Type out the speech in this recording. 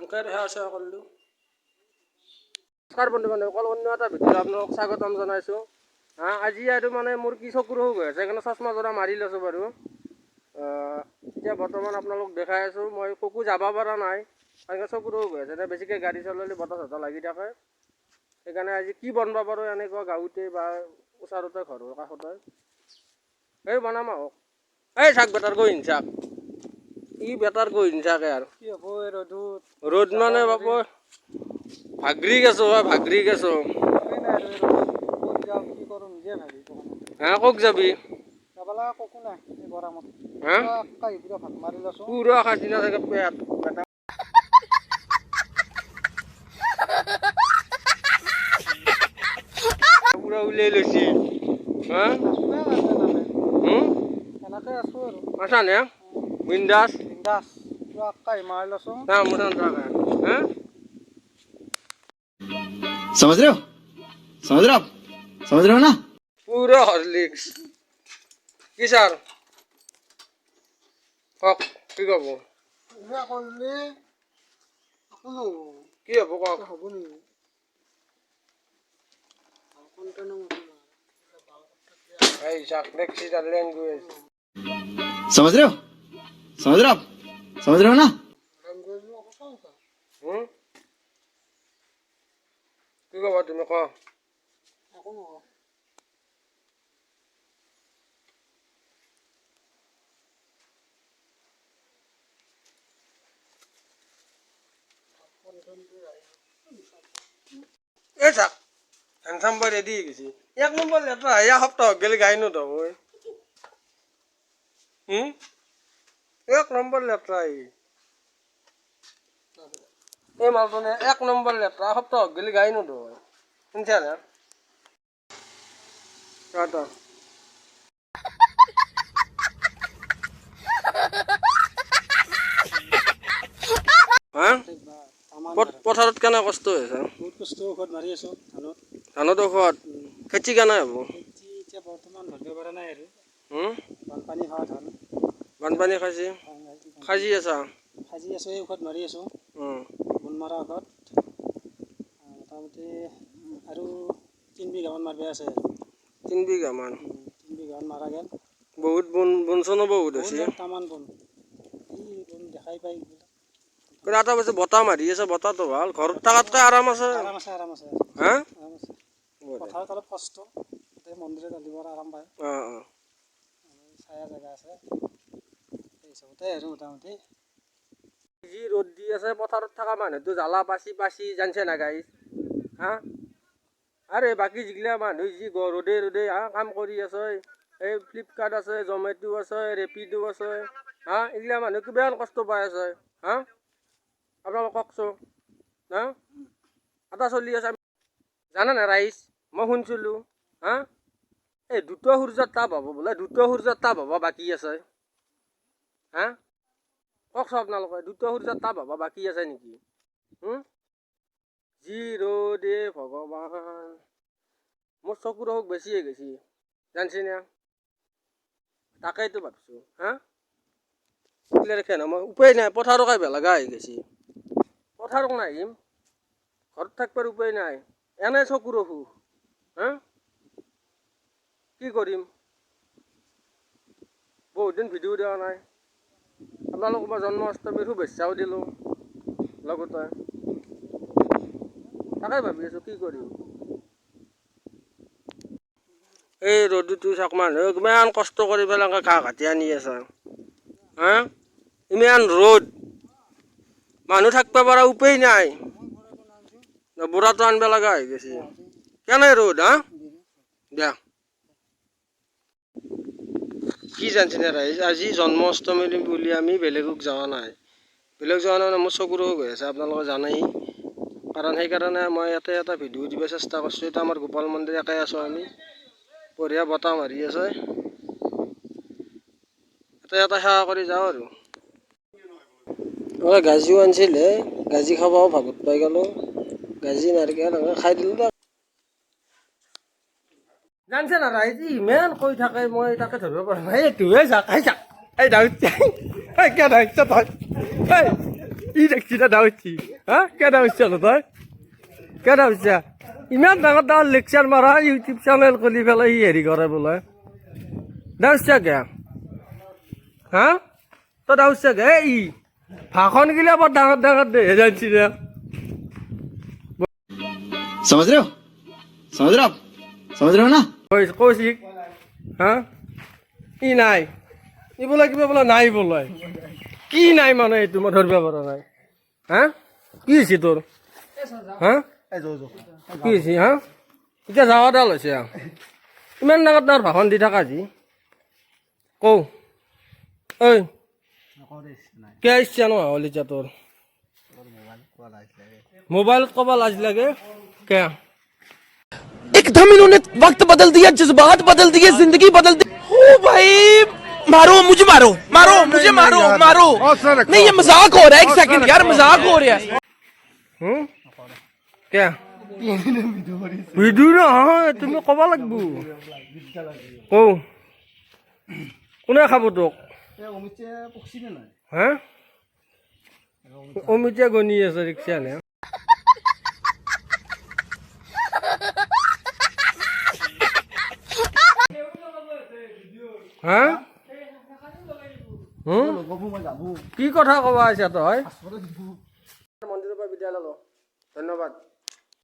অংকেৰ সেৱা চেৱা কৰিলোঁ। নমস্কাৰ বন্ধু বান্ধৱ, অন্য এটা ভিডিঅ'ত আপোনালোকক স্বাগতম জনাইছোঁ। আজি আৰু মানে মোৰ কি চকুৰ অসুখ হৈ আছে, সেইকাৰণে চশমা জোৰা মাৰি লৈছোঁ বাৰু। এতিয়া বৰ্তমান আপোনালোক দেখাই আছোঁ, মই ক'তো যাব পৰা নাই, সেইকাৰণে চকুৰ অসুখ হৈ আছে। এতিয়া বেছিকৈ গাড়ী চলালে বতাহ চতাহ লাগি থাকে, সেইকাৰণে আজি কি বনাব পাৰোঁ এনেকুৱা গাঁৱতে বা ওচৰতে ঘৰৰ কাষতে এই বনাম আহক। এই চাক বেটাৰ গৈ হিংসাক ই বেটাৰ গৈ হিংসাকে আৰু কি হ'ব এই ৰ'দত ৰ'দ মানে বাবু ভাগৰি গেছো ভাগৰি গেছো। কি কৰোঁ নিজে ভাবি হা ক'ক যাবি? যাব লগা কতো নাই এই গৰমত। হা পুৰা ভাত মাৰি লৈছোঁ। পুৰা খাইছি না চাগে পেট বেটা পুৰা উলিয়াই লৈছি। হা এনেকৈ আছোঁ আৰু আছা নে বিন্দাছ বিন্দাছ পুৰা কাই মাৰি লৈছোঁ। না মুঠান থাকা। হা समझ रहे हो समझ रहे हो आप समझ रहे हो ना পুৰা হৰলিক্স কি ছাৰ কওক কি ক'ব? কৰিলে কি হ'ব কওক? হ'ব নেকি? এই চাক দেখছি তাৰ লেংগুৱেজ समझ रहे हो आप समझ रहे हो ना কি ক'ব তুমি ক? একো নহয়। এই চাক হেণ্ডচাম বয় ৰেডি হৈ গৈছি। এক নম্বৰ লেটাৰ এয়া সপ্তাহত গেলি গাই নথ মই এক নম্বৰ লেটাৰ এই মালটোনে এক নম্বৰ লেটাৰ সপ্তাহত গেলি গাই নথ শুনছা না? পথাৰত কেনে কষ্ট হৈছে? বহুত কষ্ট ঔষধ মাৰি আছোঁ ধানত। ধানত ঔষধ খেতি কেনে হ'ব? খেতি এতিয়া বৰ্তমান ধৰিব পৰা নাই আৰু বানপানী হোৱা ধান বানপানী খাইছি খাজি আছা? সাজি আছোঁ, এই ঔষধ মাৰি আছোঁ বন মৰা ঔষধ। মোটামুটি আৰু 3 বিঘামান মাৰিব আছে। 3 বিঘামান 3 বিঘামান মাৰা গেল। বহুত বন চনো বহুত হৈছে। তামান বন এই বন দেখাই পাই এটা বস্তু বতাহ মাৰি আছে, বতাহটো ভাল, ঘৰত থকাতকৈ আৰাম আছে। আৰাম আছে আৰাম আছে হা আৰাম আছে। পথাৰত অলপ কষ্ট, তাতে মন্দিৰত ৰান্ধিব আৰাম পায়। ছায়া জেগা আছে সেই হিচাপতে আৰু মোটামুটি যি ৰ'দ দি আছে পথাৰত থকা মানুহটো জ্বালা পাচি পাচি জানছে না গাইছ। হা আৰু বাকী যিগিলা মানুহ যি ৰ'দে ৰ'দে কাম কৰি আছে, এই ফ্লিপকাৰ্ট আছে, জমেটো আছে, ৰেপিডো আছে, এইগিলা মানুহ কিমান কষ্ট পাই আছে। আপোনালোক কওকচোন হা এটা চলি আছে জানা না ৰাইজ? মই শুনিছিলোঁ এই দ্ৰুত সূৰ্যৰ তাপ হ'ব বোলে, দ্ৰুত সূৰ্যৰ তাপ হ'ব বাকী আছে। কওকচোন আপোনালোকে দ্ৰুত সূৰ্যৰ তাপ হ'ব বাকী আছে নেকি? যি ৰ'দে ভগৱান, মোৰ চকুৰ অসুখ বেছি হৈ গৈছে জানছি না? তাকেইতো ভাবছোঁ মই উপায় নাই, পথাৰত কাইব লগা হৈ গৈছে। পথাৰত নাহিম, ঘৰত থাকিবৰ উপায় নাই, এনে চকুৰ অসুখ কি কৰিম? বহুত দিন ভিডিঅ' দিয়া নাই। আপোনালোকক মই জন্মাষ্টমীৰ শুভেচ্ছাও দিলোঁ লগতে। তাকে ভাবি আছোঁ কি কৰিম। এই ৰ'দটো চাওক, মানুহে কিমান কষ্ট কৰি পেলাই ঘাঁহ কাটি আনি আছে। ইমান ৰ'দ, মানুহ থাকিব পৰা উপায় নাই, বুঢ়াটো আনিব লগা হৈ গৈছে। কেনে ৰ'দ দিয়া কি জানছিনে ৰাইজ? আজি জন্মাষ্টমী বুলি আমি বেলেগক যোৱা নাই, মোৰ চকুৰ অসুখ হৈ আছে আপোনালোকে জানেই। সেইকাৰণে মই ইয়াতে এটা ভিডিঅ' দিব চেষ্টা কৰিছোঁ। এতিয়া আমাৰ গোপাল মন্দিৰ একে আছোঁ আমি, বঢ়িয়া বতাহ মাৰি আছে, এটা সেৱা কৰি যাওঁ আৰু। গাজিও আনিছিলে, গাজি খাবও ভাগত পাই গ'লোঁ, গাজি নাৰিকল খাই দিলোঁ। জানছে না ৰাইজ ইমান কৈ থাকে, মই তাকে ধৰিব পৰা নাই। এইটোৱে যাক এই যাক এই দাউত কিয় দাউত তই কি দেখছি দাদা হচ্ছি হ্যাঁ কেডা হচ্ছে তই কেডা হচ্ছে ইমান ডাঙৰ ডাঙৰ লেকচাৰ মাৰা ইউটিউব চেনেল খুলি পেলাই ই হেৰি কৰে বোলে দাউচ্ছা কে হা তই দাউচ্ছা কে ই ভাষণ গিলা বৰ ডাঙৰ ডাঙৰ দে জানছি না समझ रहे हो समझ रहे हो आप समझ रहे हो ना কৌশিক হা ই নাই ই বোলে কিবা বোলে নাই বোলে কি নাই মানে এইটো মই ধৰিব পৰা নাই হা কি হৈছে তোৰ হা কি হৈছে হা এতিয়া যাৱাডাল হৈছে ইমান ডাঙৰ ডাঙৰ ভাষণ দি থাকা যি কৌ ঐ কিয় ইচ্ছা নোহোৱা হ'ল এতিয়া তোৰ মোবাইলত ক'ব লাজ লাগে কিয় एकदम इन्होंने वक्त बदल दिया जज्बात बदल दिए जिंदगी बदल दी ओ भाई मारो मुझे मारो मारो मुझे मारो मारो नहीं ये मजाक हो रहा है एक सेकंड यार मजाक हो रहा है কিয় ভিডিঅ' নহয় তুমি ক'ব লাগিব কৌ কোনে খাব তোক হা অমিতে গণি আছে ৰিক্সা নে হা কি কথা ক'বা আহিছা তই মন্দিৰৰ পৰা বিদায় ল'লো ধন্যবাদ